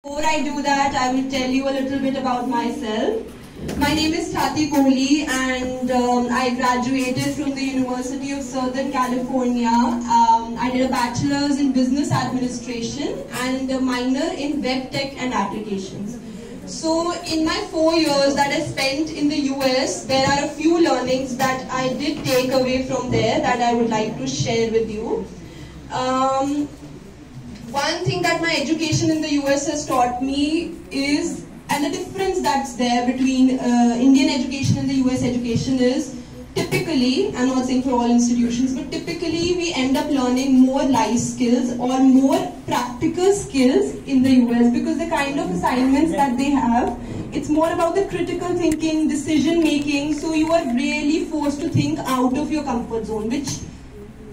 Before I do that, I will tell you a little bit about myself. My name is Tati Kohli and I graduated from the University of Southern California. I did a bachelor's in business administration and a minor in web tech and applications. So in my 4 years that I spent in the US, there are a few learnings that I did take away from there that I would like to share with you. One thing that my education in the US has taught me is, and the difference that's there between Indian education and the US education is, typically, I'm not saying for all institutions, but typically we end up learning more life skills or more practical skills in the US because the kind of assignments that they have, it's more about the critical thinking, decision making, so you are really forced to think out of your comfort zone, which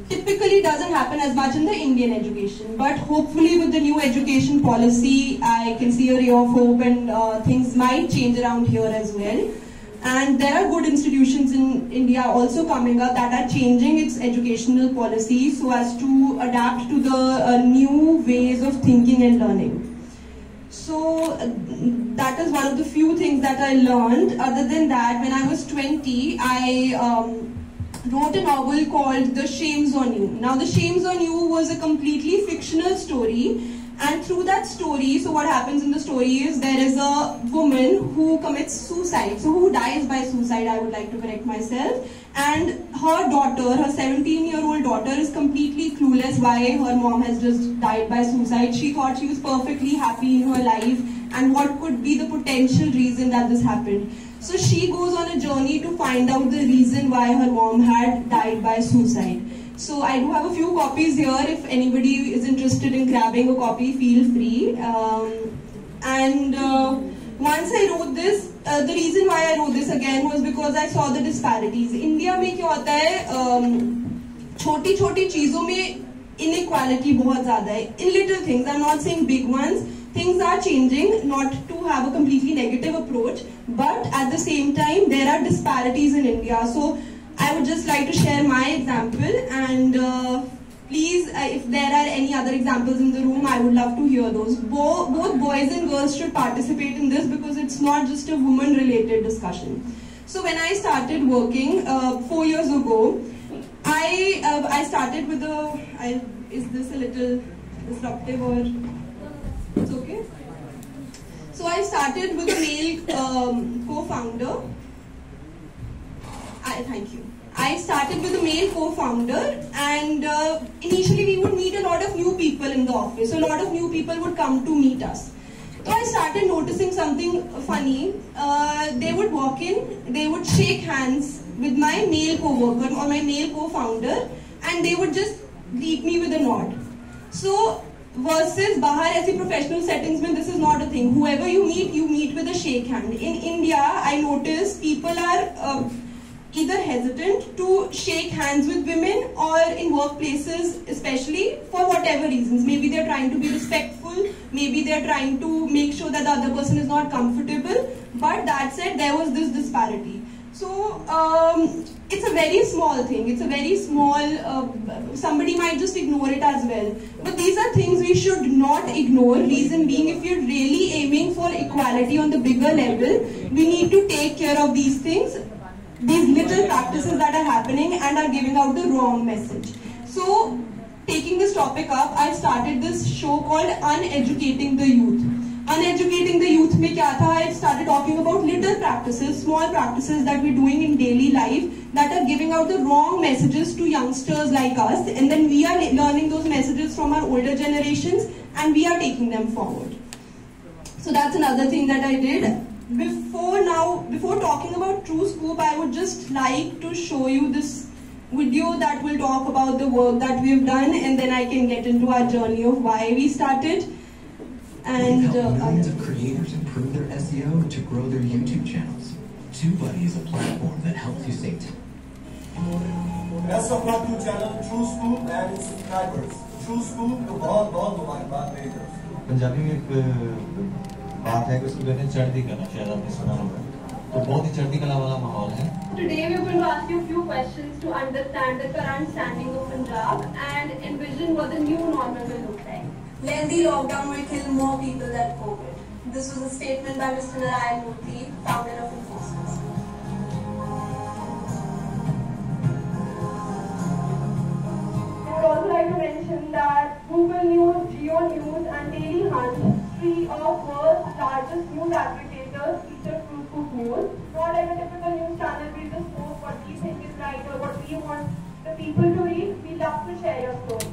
typically doesn't happen as much in the Indian education. But hopefully with the new education policy, I can see a ray of hope and things might change around here as well. And there are good institutions in India also coming up that are changing its educational policy so as to adapt to the new ways of thinking and learning. So that is one of the few things that I learned. Other than that, when I was 20, I wrote a novel called The Shames on You. Now The Shames on You was a completely fictional story, and through that story, so what happens in the story is there is a woman who commits suicide, so who dies by suicide, I would like to correct myself, and her daughter, her 17-year-old daughter is completely clueless why her mom has just died by suicide. She thought she was perfectly happy in her life and what could be the potential reason that this happened. So she goes on a journey to find out the reason why her mom had died by suicide. So I do have a few copies here. If anybody is interested in grabbing a copy, feel free. Once I wrote this, the reason why I wrote this again was because I saw the disparities. India में क्या होता है, छोटी-छोटी चीजों में inequality बहुत ज़्यादा है. In little things, I'm not saying big ones. Things are changing, not to have a completely negative approach, but at the same time, there are disparities in India. So I would just like to share my example, and please, if there are any other examples in the room, I would love to hear those. Both boys and girls should participate in this because it's not just a woman-related discussion. So when I started working 4 years ago, I started with is this a little disruptive or... It's okay. So I started with a male co-founder. Thank you. I started with a male co-founder, and initially we would meet a lot of new people in the office. So a lot of new people would come to meet us. So I started noticing something funny. They would walk in, they would shake hands with my male co-worker or my male co-founder, and they would just greet me with a nod. So versus bahar aise professional settings mein this is not a thing. Whoever you meet with a shake hand. In India, I notice people are either hesitant to shake hands with women, or in workplaces especially, for whatever reasons. Maybe they're trying to be respectful, maybe they're trying to make sure that the other person is not comfortable, but that said, there was this disparity. So it's a very small thing, it's a very small, somebody might just ignore it as well. But these are things we should not ignore. Reason being, if you're really aiming for equality on the bigger level, we need to take care of these things, these little practices that are happening and are giving out the wrong message. So taking this topic up, I started this show called Uneducating the Youth. Uneducating the Youth mein kya tha? I started talking about little practices, small practices that we're doing in daily life that are giving out the wrong messages to youngsters like us, and then we are learning those messages from our older generations and we are taking them forward. So that's another thing that I did. Before talking about True Scoop, I would just like to show you this video that will talk about the work that we've done, and then I can get into our journey of why we started. And we've helped millions of creators improve their SEO to grow their YouTube channels. TubeBuddy is a platform that helps you save time. Best of luck to channel True Scoop and its subscribers. True Scoop को बहुत मुबारकबाद मेरी तरफ से. पंजाबी में एक बात है कि उसको कहते हैं चढ़ती कला, शायद आपने सुना होगा, तो बहुत ही चढ़ती कला वाला माहौल है. Today we are going to ask you a few questions to understand the current standing of Punjab and envision what the new normal will look like. lengthy lockdown will kill more people than COVID. This was a statement by Mr. Narayan Murthy, founder of Infosys. I would also like to mention that Google News, Geo News and Daily Hunt, three of world's largest news aggregators, feature TrueScoop News. Not like a typical news channel, we just post what we think is right or what we want the people to read. We love to share your story.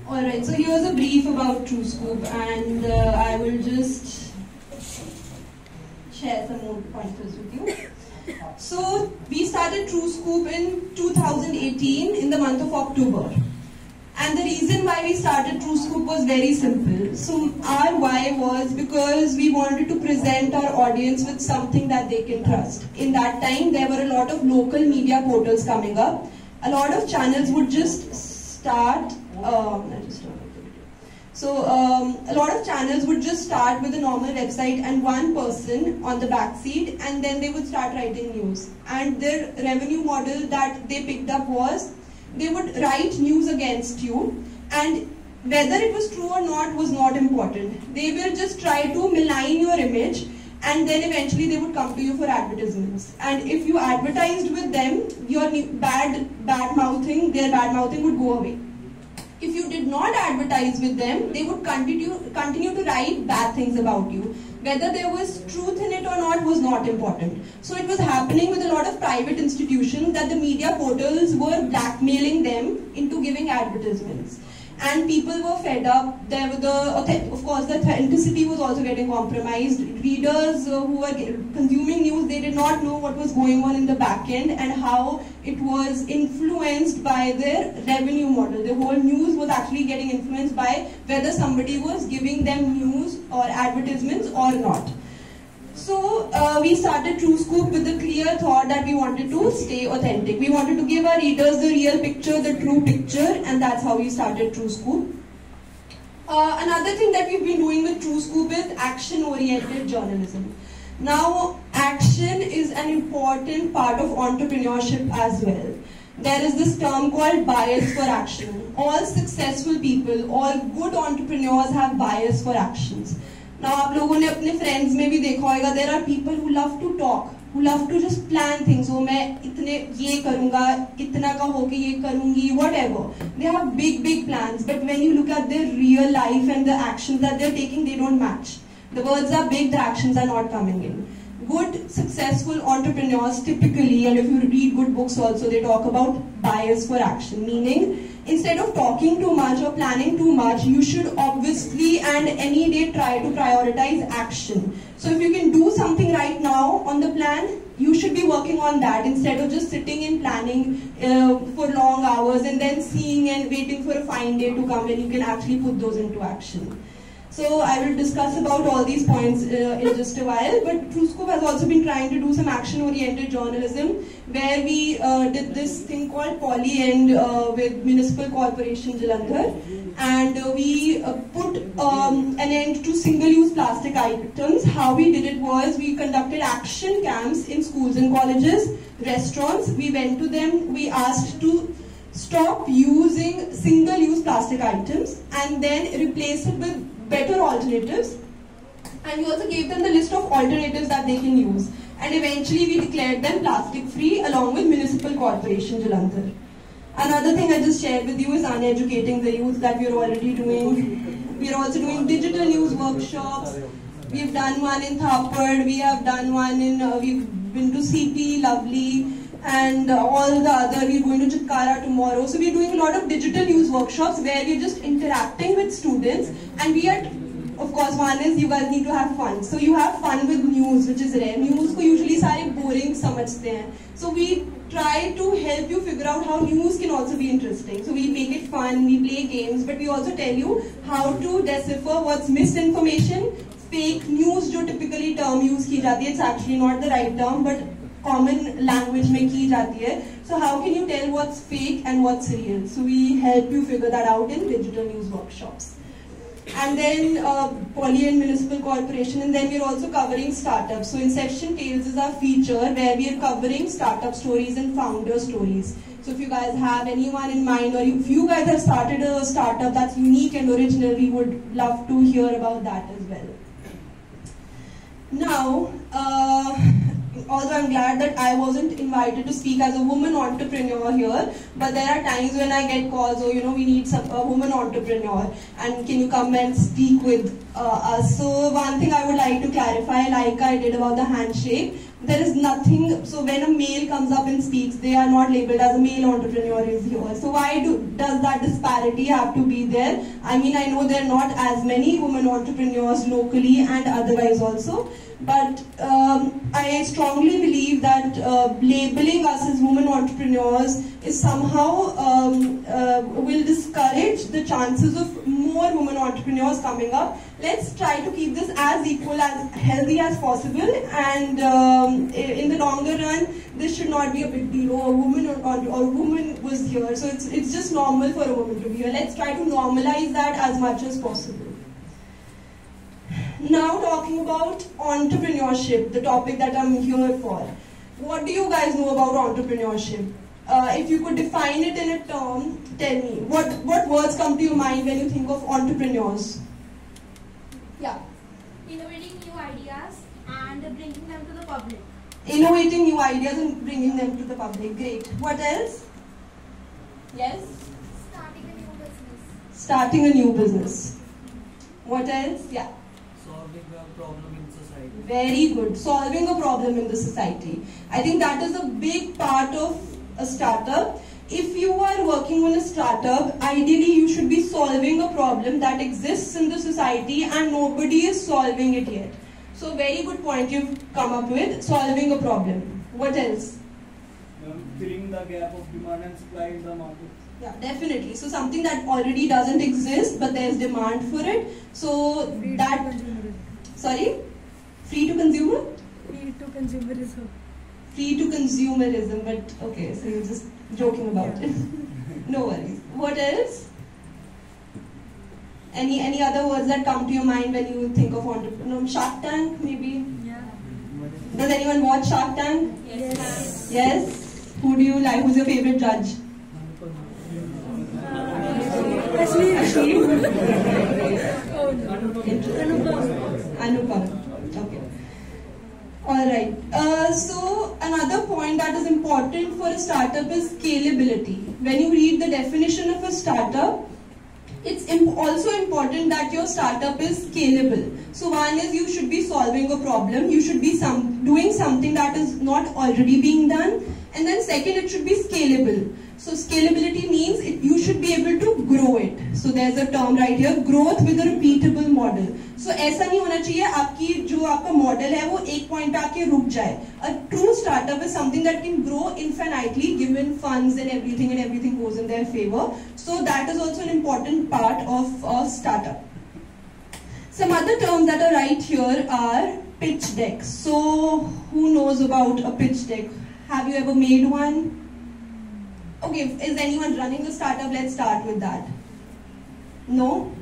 Alright, so here's a brief about TrueScoop, and I will just share some more pointers with you. So we started TrueScoop in 2018 in the month of October. And the reason why we started TrueScoop was very simple. So our why was because we wanted to present our audience with something that they can trust. In that time, there were a lot of local media portals coming up. A lot of channels would just start, a lot of channels would just start with a normal website and one person on the backseat, and then they would start writing news. And their revenue model that they picked up was, they would write news against you, and whether it was true or not was not important. They will just try to malign your image, and then eventually they would come to you for advertisements. And if you advertised with them, your bad mouthing would go away. If you did not advertise with them, they would continue to write bad things about you. Whether there was truth in it or not was not important. So it was happening with a lot of private institutions that the media portals were blackmailing them into giving advertisements. And people were fed up. Of course, the authenticity was also getting compromised. Readers who were consuming news, they did not know what was going on in the back end and how it was influenced by their revenue model. The whole news was actually getting influenced by whether somebody was giving them news or advertisements or not. So we started TrueScoop with the clear thought that we wanted to stay authentic. We wanted to give our readers the real picture, the true picture, and that's how we started TrueScoop. Another thing that we've been doing with TrueScoop is action-oriented journalism. Now, action is an important part of entrepreneurship as well. There is this term called bias for action. All successful people, all good entrepreneurs have bias for actions. Now, आप लोगों ने अपने friends में भी देखा होगा, there are people who love to talk, who love to just plan things. Oh, मैं इतने ये करूँगा, इतना का हो के ये करूँगी, whatever. They have big plans, but when you look at their real life and the actions that they're taking, they don't match. The words are big, the actions are not coming in. Good, successful entrepreneurs typically, and if you read good books also, they talk about bias for action, meaning instead of talking too much or planning too much, you should obviously and any day try to prioritize action. So if you can do something right now on the plan, you should be working on that instead of just sitting and planning for long hours and then seeing and waiting for a fine day to come when you can actually put those into action. So I will discuss about all these points in just a while, but TrueScoop has also been trying to do some action-oriented journalism where we did this thing called Polyend with Municipal Corporation Jalandhar, and we put an end to single-use plastic items. How we did it was we conducted action camps in schools and colleges, restaurants. We went to them, we asked to stop using single-use plastic items and then replace it with better alternatives, and we also gave them the list of alternatives that they can use, and eventually we declared them plastic free along with Municipal Corporation Jalandhar. Another thing I just shared with you is uneducating the youth that we are already doing. We are also doing digital news workshops. We've done one in Thapad, we have done one in, we've been to CP, Lovely, and all the other, we're going to Chitkara tomorrow. So we're doing a lot of digital news workshops where we're just interacting with students, and we are, of course, one is you guys need to have fun. So you have fun with news, which is rare. News ko usually सारे boring समझते हैं. So we try to help you figure out how news can also be interesting. So we make it fun, we play games, but we also tell you how to decipher what's misinformation, fake news जो typically term use की जाती है. It's actually not the right term, but common language में की जाती है. So how can you tell what's fake and what's real? So we help you figure that out in digital news workshops. And then Poly and Municipal Corporation, and then we're also covering startups. So Inception Tales is our feature where we are covering startup stories and founder stories. So if you guys have anyone in mind, or if you guys have started a startup that's unique and original, we would love to hear about that as well. Now, although I'm glad that I wasn't invited to speak as a woman entrepreneur here, but there are times when I get calls, oh, you know, we need a woman entrepreneur, and can you come and speak with us? So one thing I would like to clarify, like I did about the handshake, there is nothing, so when a male comes up and speaks, they are not labeled as a male entrepreneur is here. So why does that disparity have to be there? I mean, I know there are not as many women entrepreneurs locally and otherwise also, but I strongly believe that labeling us as women entrepreneurs is somehow will discourage the chances of more women entrepreneurs coming up. Let's try to keep this as equal, as healthy as possible, and in the longer run, this should not be a big deal. Oh, a woman or a woman was here, so it's just normal for a woman to be here. Let's try to normalize that as much as possible. Now talking about entrepreneurship, the topic that I'm here for. What do you guys know about entrepreneurship? If you could define it in a term, tell me. What words come to your mind when you think of entrepreneurs? Yeah. Innovating new ideas and bringing them to the public. Innovating new ideas and bringing them to the public. Great. What else? Yes? Starting a new business. Starting a new business. What else? Yeah. Solving a problem in society. Very good. Solving a problem in the society. I think that is a big part of a startup. If you are working on a startup, ideally you should be solving a problem that exists in the society and nobody is solving it yet. So very good point you've come up with, solving a problem. What else? Filling the gap of demand and supply in the market. Yeah, definitely. So something that already doesn't exist, but there's demand for it. So that, sorry? Free to consumer? Free to consumerism. Free to consumerism, but okay, so you're just joking about it. No worries. What else? Any other words that come to your mind when you think of entrepreneur? Shark Tank, maybe? Yeah. Does anyone watch Shark Tank? Yes. Yes? Who do you like? Who's your favorite judge? Anupam. Okay. Alright. So another point that is important for a startup is scalability. When you read the definition of a startup, it's also important that your startup is scalable. So one is you should be solving a problem, you should be doing something that is not already being done, and then second, it should be scalable. So scalability means you should be able to grow it. So there's a term right here, growth with a repeatable model. So ऐसा नहीं होना चाहिए आपकी जो आपका model है वो एक point पे आके रुक जाए. A true startup is something that can grow infinitely given funds and everything goes in their favor. So that is also an important part of a startup. Some other terms that are right here are pitch decks. So who knows about a pitch deck? Have you ever made one? Okay, is anyone running a startup? Let's start with that. No?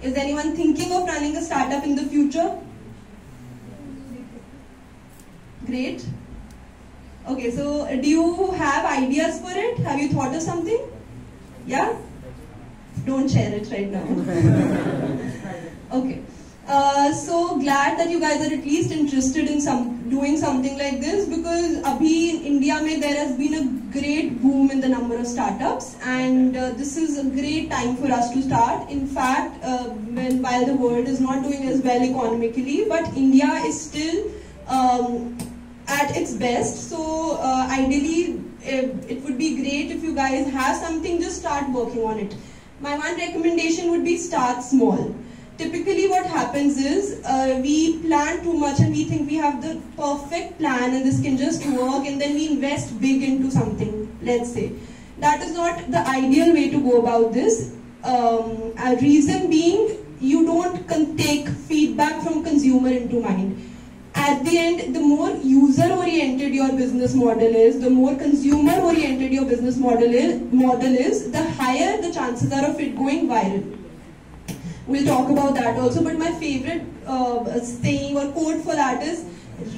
Is anyone thinking of running a startup in the future? Great. Okay, so do you have ideas for it? Have you thought of something? Yeah? Don't share it right now. Okay. So glad that you guys are at least interested in doing something like this, because abhi in India there has been a great boom in the number of startups, and this is a great time for us to start. In fact, while the world is not doing as well economically, but India is still at its best. So ideally, it would be great if you guys have something, just start working on it. My one recommendation would be start small. Typically what happens is we plan too much and we think we have the perfect plan and this can just work, and then we invest big into something, let's say. That is not the ideal way to go about this. A reason being, you don't take feedback from consumer into mind. At the end, the more user-oriented your business model is, the more consumer-oriented your business model is, the higher the chances are of it going viral. We'll talk about that also, but my favorite saying or quote for that is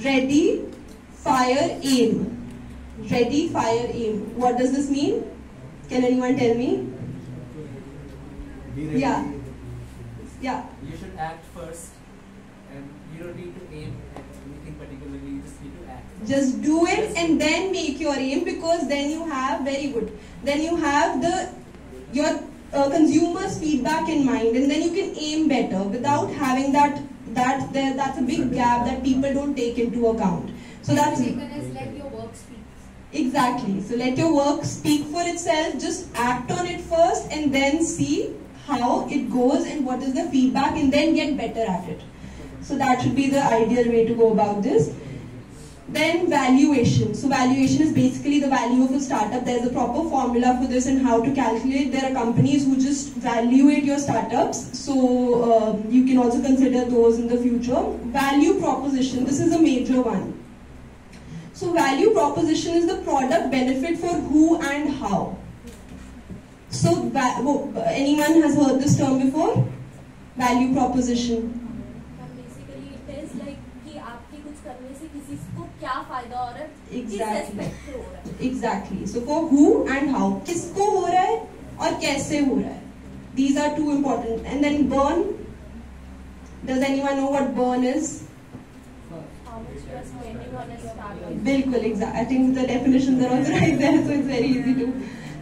ready, fire, aim. Ready, fire, aim. What does this mean? Can anyone tell me? Be ready. Yeah. Yeah. You should act first, and you don't need to aim at anything particularly, you just need to act. Just do it and then make your aim, because then you have, very good, then you have your consumers' feedback in mind, and then you can aim better without having that's a big gap that people don't take into account. So that's let your work speak. Exactly. So let your work speak for itself. Just act on it first and then see how it goes and what is the feedback, and then get better at it. So that should be the ideal way to go about this. Then valuation. So valuation is basically the value of a startup. There's a proper formula for this and how to calculate. There are companies who just valuate your startups. So you can also consider those in the future. Value proposition. This is a major one. So value proposition is the product benefit for who and how. So anyone has heard this term before? Value proposition. Basically, it is like कि आपके कुछ करने से किसी को क्या फायदा हो रहा है, Exactly. किस aspect से हो रहा है. Exactly. So for who and how. किसको हो रहा है और कैसे हो रहा है. These are two important. And then burn. Does anyone know what burn is? How much you are spending on a startup. Bilkul, exactly. I think the definitions are also right there, so it's very easy to.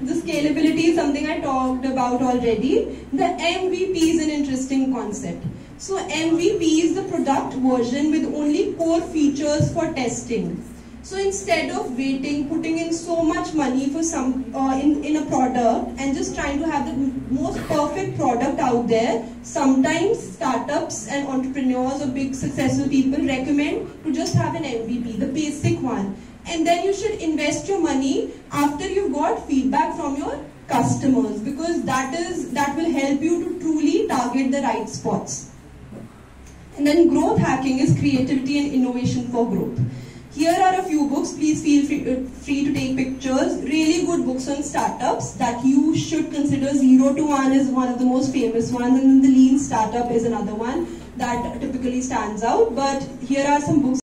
The scalability is something I talked about already. The MVP is an interesting concept. So MVP is the product version with only core features for testing. So instead of waiting, putting in so much money for in a product and just trying to have the most perfect product out there, sometimes startups and entrepreneurs or big successful people recommend to just have an MVP, the basic one. And then you should invest your money after you've got feedback from your customers, because that will help you to truly target the right spots. And then growth hacking is creativity and innovation for growth. Here are a few books. Please feel free to take pictures. Really good books on startups that you should consider. 0 to 1 is one of the most famous ones, and then the Lean Startup is another one that typically stands out. But here are some books